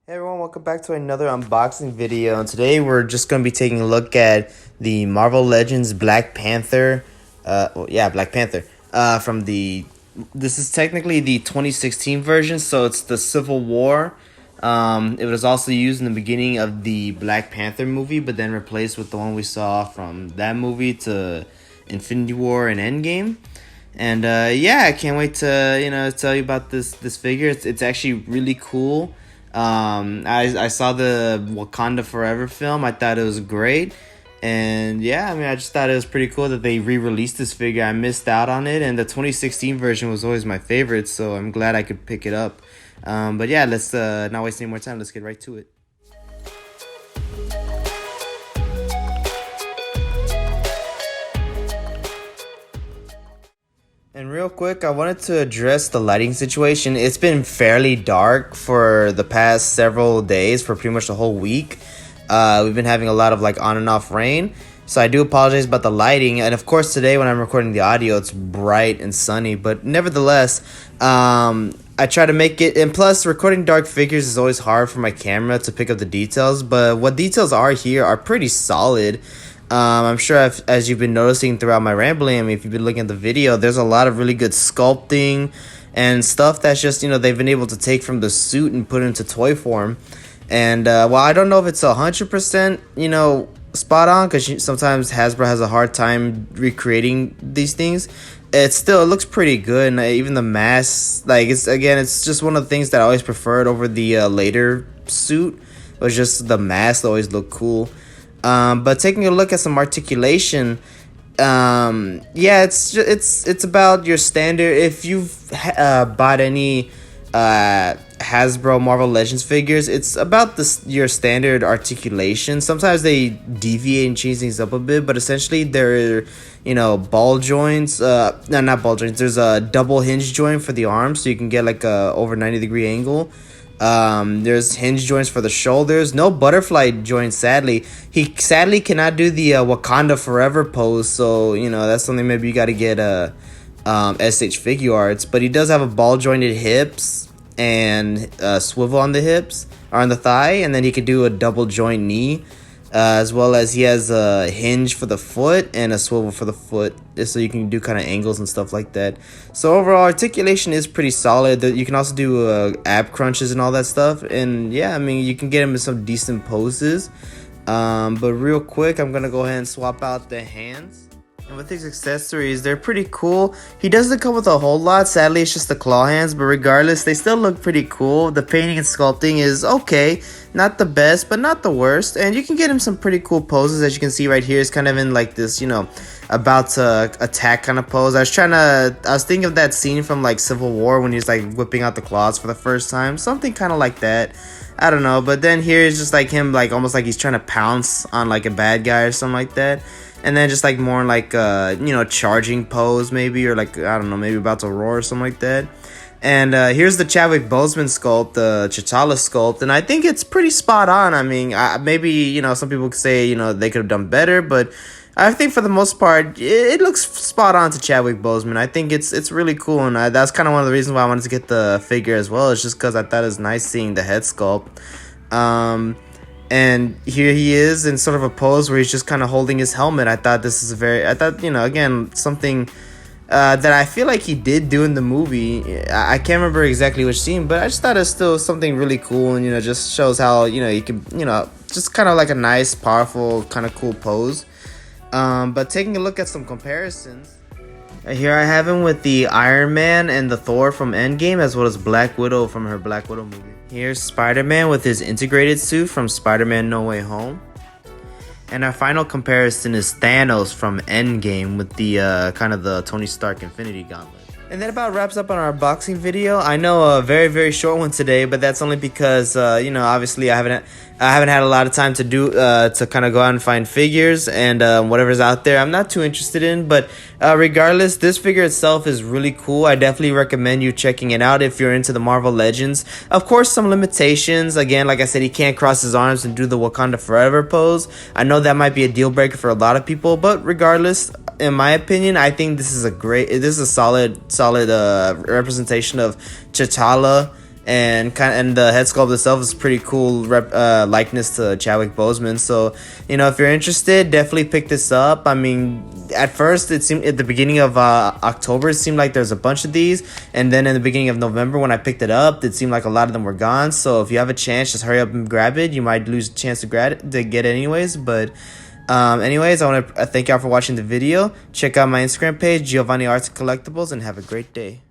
Hey everyone, welcome back to another unboxing video. And today we're just going to be taking a look at the Marvel Legends Black Panther. Black Panther. This is technically the 2016 version, so it's the Civil War. It was also used in the beginning of the Black Panther movie, but then replaced with the one we saw from that movie to Infinity War and Endgame. And I can't wait to tell you about this figure. It's actually really cool. I saw the Wakanda Forever film. I thought it was great. And I just thought it was pretty cool that they re-released this figure. I missed out on it, and the 2016 version was always my favorite, so I'm glad I could pick it up. Let's not waste any more time. Let's get right to it. And real quick, I wanted to address the lighting situation. It's been fairly dark for the past several days, for pretty much the whole week. We've been having a lot of on and off rain. So I do apologize about the lighting. And of course, today when I'm recording the audio, it's bright and sunny. But nevertheless, I try to make it. And plus, recording dark figures is always hard for my camera to pick up the details. But what details are here are pretty solid. I'm sure as you've been noticing throughout my rambling, if you've been looking at the video, there's a lot of really good sculpting and stuff that's just, they've been able to take from the suit and put it into toy form. And, I don't know if it's 100%, spot on, because sometimes Hasbro has a hard time recreating these things. It looks pretty good, and even the mask, it's just one of the things that I always preferred over the later suit. It was just the mask that always looked cool. But taking a look at some articulation, it's about your standard. If you've bought any Hasbro Marvel Legends figures, it's about your standard articulation. Sometimes they deviate and change things up a bit, but essentially they're ball joints. No, not ball joints. There's a double hinge joint for the arms, so you can get a over 90-degree angle. There's hinge joints for the shoulders. No butterfly joints, sadly. He sadly cannot do the Wakanda Forever pose, so that's something maybe you got to get SH Figure Arts. But he does have a ball jointed hips and swivel on the hips or on the thigh, and then he could do a double joint knee. As well as he has a hinge for the foot and a swivel for the foot, so you can do kind of angles and stuff like that. So overall, articulation is pretty solid. You can also do ab crunches and all that stuff. And you can get him in some decent poses. But real quick, I'm going to go ahead and swap out the hands. And with his accessories, they're pretty cool. He doesn't come with a whole lot. Sadly, it's just the claw hands. But regardless, they still look pretty cool. The painting and sculpting is okay. Not the best, but not the worst. And you can get him some pretty cool poses. As you can see right here, it's kind of in this, about to attack kind of pose. I was thinking of that scene from Civil War when he's whipping out the claws for the first time. Something kind of like that. I don't know. But then here is just him almost like he's trying to pounce on a bad guy or something like that. And then just more in charging pose maybe, or I don't know, maybe about to roar or something like that. And here's the Chadwick Boseman sculpt, the T'Challa sculpt, and I think it's pretty spot on. I mean, maybe some people could say they could have done better, but I think for the most part it looks spot on to Chadwick Boseman. I think it's really cool, and that's kind of one of the reasons why I wanted to get the figure as well. It's just because I thought it was nice seeing the head sculpt. And here he is in sort of a pose where he's just kind of holding his helmet. I thought again, something that I feel like he did do in the movie. I can't remember exactly which scene, but I just thought it's still something really cool, and just shows how you can just kind of a nice, powerful, kind of cool pose. But taking a look at some comparisons. Here I have him with the Iron Man and the Thor from Endgame, as well as Black Widow from her Black Widow movie. Here's Spider-Man with his integrated suit from Spider-Man No Way Home. And our final comparison is Thanos from Endgame with the kind of the Tony Stark Infinity Gauntlet. And that about wraps up on our unboxing video. I know a very, very short one today, but that's only because obviously I haven't had a lot of time to do to kind of go out and find figures and whatever's out there I'm not too interested in. But regardless, this figure itself is really cool. I definitely recommend you checking it out if you're into the Marvel Legends. Of course, some limitations. Again, like I said, he can't cross his arms and do the Wakanda Forever pose. I know that might be a deal breaker for a lot of people, but regardless, in my opinion, I think this is a solid representation of T'Challa and the head sculpt itself is pretty cool likeness to Chadwick Boseman. So if you're interested, definitely pick this up. I mean, at first it seemed at the beginning of October it seemed like there's a bunch of these, and then in the beginning of November when I picked it up, it seemed like a lot of them were gone. So if you have a chance, just hurry up and grab it. You might lose a chance to get it anyways, but anyways, I want to thank y'all for watching the video. Check out my Instagram page, Giovanni Arts and Collectibles, and have a great day.